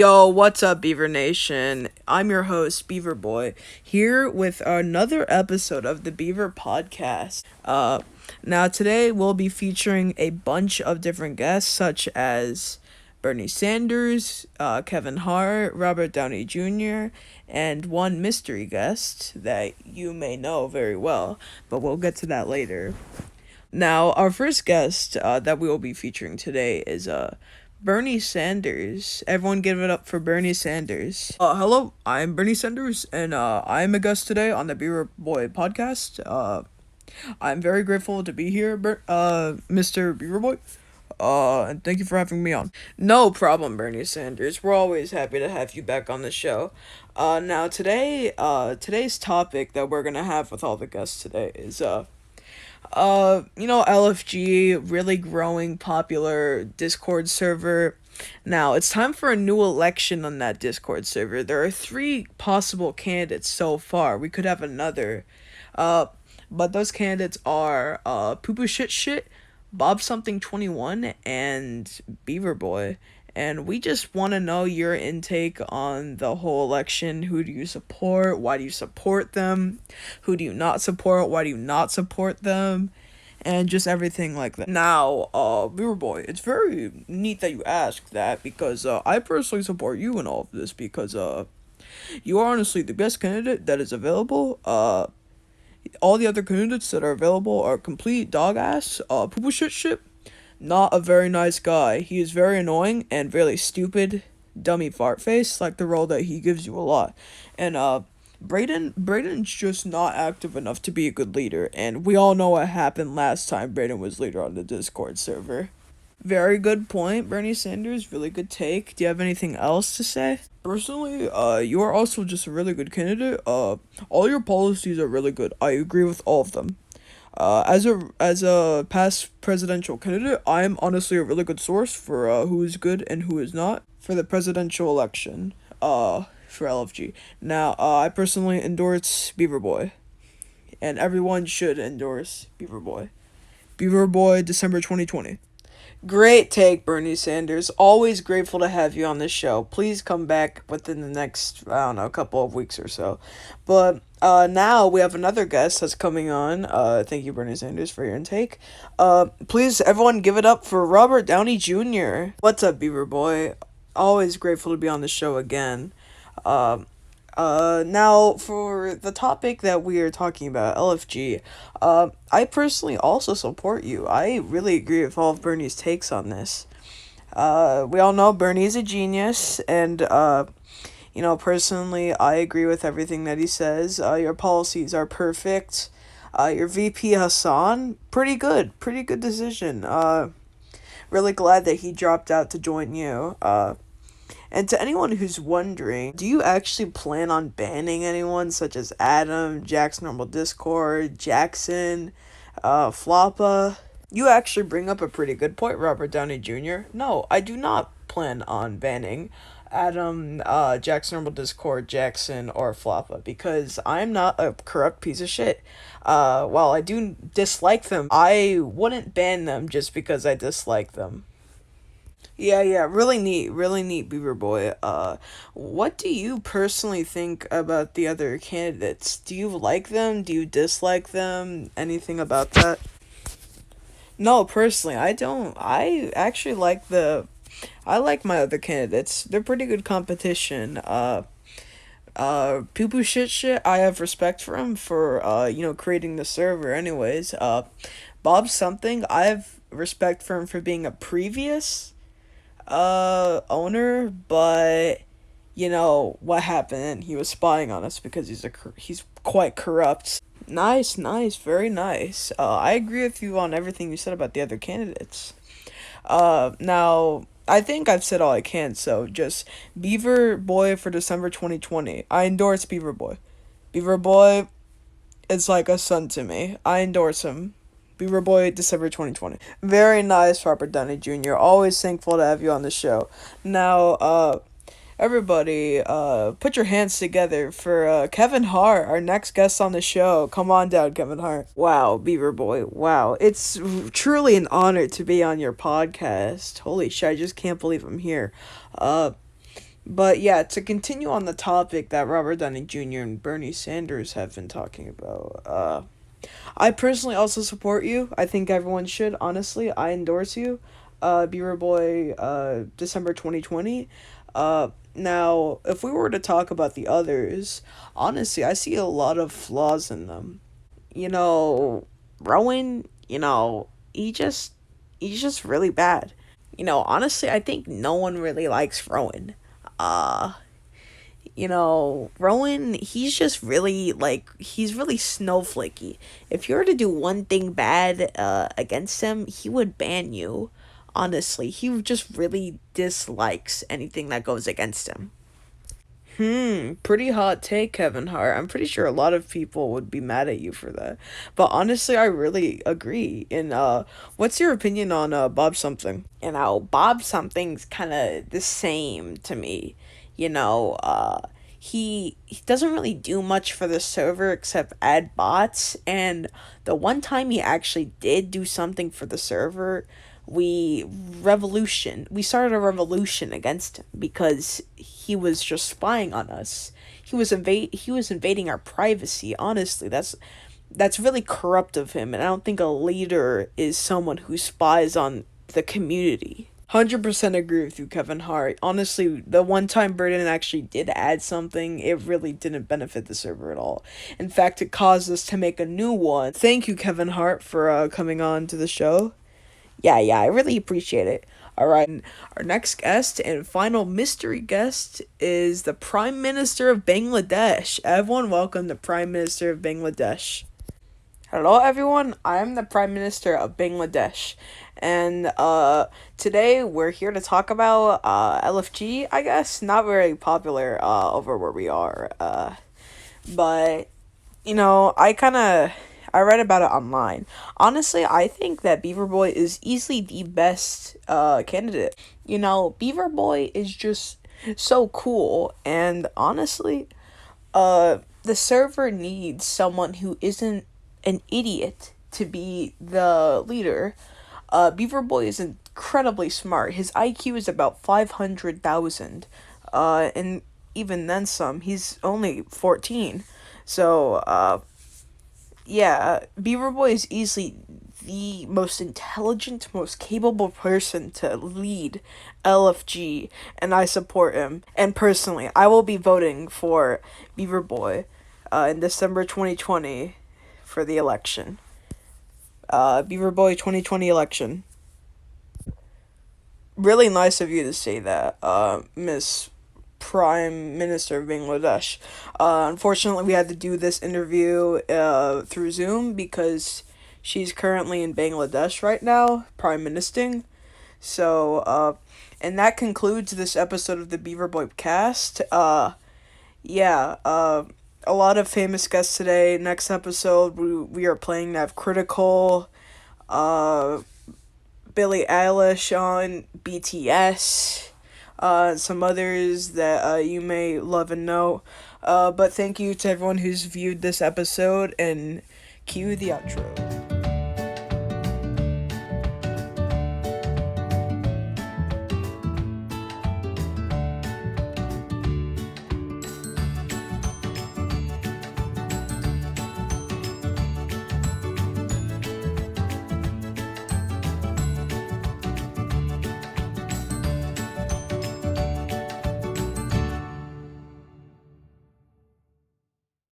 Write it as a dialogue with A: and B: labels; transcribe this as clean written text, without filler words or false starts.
A: Yo, what's up, Beaver Nation? I'm your host, Beaver Boy, here with another episode of the Beaver Podcast. Now today we'll be featuring a bunch of different guests, such as Bernie Sanders, Kevin Hart, Robert Downey Jr., and one mystery guest that you may know very well, but we'll get to that later. Now, our first guest that we will be featuring today is Bernie Sanders. Everyone give it up for Bernie Sanders. Hello, I'm Bernie Sanders, and I'm a guest today on the Beaver Boy podcast. I'm very grateful to be here, Mr. Beaver Boy. And thank you for having me on. No problem, Bernie Sanders. We're always happy to have you back on the show. Now today's topic that we're gonna have with all the guests today is LFG, really growing popular Discord server. Now, it's time for a new election on that Discord server. There are 3 possible candidates so far. We could have another. But those candidates are Poo Poo Shit Shit, Bob Something 21, and Beaver Boy. And we just want to know your intake on the whole election. Who do you support? Why do you support them? Who do you not support? Why do you not support them? And just everything like that. Now, Beaver Boy, it's very neat that you asked that because I personally support you in all of this because you are honestly the best candidate that is available. All the other candidates that are available are complete dog ass. Poo shit. Not a very nice guy. He is very annoying and really stupid, dummy fart face, like the role that he gives you a lot. And Braden's just not active enough to be a good leader, and we all know what happened last time Braden was leader on the Discord server. Very good point, Bernie Sanders. Really good take. Do you have anything else to say? Personally, you are also just a really good candidate. All your policies are really good. I agree with all of them. As a past presidential candidate, I am honestly a really good source for who is good and who is not for the presidential election. For LFG. Now, I personally endorse Beaver Boy, and everyone should endorse Beaver Boy. Beaver Boy, December 2020. Great take, Bernie Sanders. Always grateful to have you on this show. Please come back within the next, couple of weeks or so. But now we have another guest that's coming on. Thank you, Bernie Sanders, for your intake. Please, everyone, give it up for Robert Downey Jr. What's up, Beaver Boy? Always grateful to be on the show again. Now for the topic that we are talking about, LFG, I personally also support you. I really agree with all of Bernie's takes on this. We all know Bernie's a genius, and, personally, I agree with everything that he says. Your policies are perfect. Your VP Hassan, pretty good decision. Really glad that he dropped out to join you. And to anyone who's wondering, do you actually plan on banning anyone such as Adam, Jack's Normal Discord, Jackson, Floppa? You actually bring up a pretty good point, Robert Downey Jr. No, I do not plan on banning Adam, Jack's Normal Discord, Jackson, or Floppa because I'm not a corrupt piece of shit. While I do dislike them, I wouldn't ban them just because I dislike them. Yeah, really neat, Beaver Boy. What do you personally think about the other candidates? Do you like them? Do you dislike them? Anything about that? No, personally, I don't. I like my other candidates. They're pretty good competition. Poo Poo Shit, I have respect for him for, creating the server anyways. Bob Something, I have respect for him for being a previous owner, but what happened, he was spying on us because he's quite corrupt. Nice, very nice. I agree with you on everything you said about the other candidates. Now I think I've said all I can, so just Beaver Boy for December 2020. I endorse Beaver Boy. Beaver Boy is like a son to me. I endorse him. Beaver Boy, December 2020. Very nice, Robert Downey Jr. Always thankful to have you on the show. Now, everybody, put your hands together for Kevin Hart, our next guest on the show. Come on down, Kevin Hart. Wow, Beaver Boy, wow. It's truly an honor to be on your podcast. Holy shit, I just can't believe I'm here. But yeah, to continue on the topic that Robert Downey Jr. and Bernie Sanders have been talking about, I personally also support you. I think everyone should. Honestly, I endorse you. Beaver Boy, December 2020. Now, if we were to talk about the others, honestly, I see a lot of flaws in them. You know, Rowan, he just he's just really bad. Honestly, I think no one really likes Rowan. Uh, Rowan, he's just really he's really snowflakey. If you were to do one thing bad against him, he would ban you. Honestly, he just really dislikes anything that goes against him. Pretty hot take, Kevin Hart. I'm pretty sure a lot of people would be mad at you for that. But honestly, I really agree. And what's your opinion on Bob Something? Bob Something's kind of the same to me. He doesn't really do much for the server except add bots. And the one time he actually did do something for the server, we started a revolution against him because he was just spying on us. He was invading our privacy. Honestly, that's really corrupt of him, and I don't think a leader is someone who spies on the community. 100% agree with you, Kevin Hart. Honestly, the one time Burden actually did add something, it really didn't benefit the server at all. In fact, it caused us to make a new one. Thank you, Kevin Hart, for coming on to the show. Yeah, I really appreciate it. All right, and our next guest and final mystery guest is the Prime Minister of Bangladesh. Everyone, welcome the Prime Minister of Bangladesh. Hello, everyone. I am the Prime Minister of Bangladesh, and today we're here to talk about LFG. I guess not very popular over where we are, but I read about it online. Honestly, I think that Beaver Boy is easily the best candidate. Beaver Boy is just so cool, and honestly, the server needs someone who isn't an idiot to be the leader. Beaver Boy is incredibly smart. His IQ is about 500,000, and even then some. He's only 14. So, yeah, Beaver Boy is easily the most intelligent, most capable person to lead LFG, and I support him. And personally, I will be voting for Beaver Boy in December 2020 for the election. Beaver Boy 2020 election. Really nice of you to say that, Miss Prime Minister of Bangladesh. Unfortunately, we had to do this interview through Zoom because she's currently in Bangladesh right now, prime ministering. So, and that concludes this episode of the Beaver Boy Cast. Yeah, a lot of famous guests today. Next episode, we are playing to have Critical, uh, Billie Eilish on, BTS, some others that you may love and know. But thank you to everyone who's viewed this episode, and cue the outro.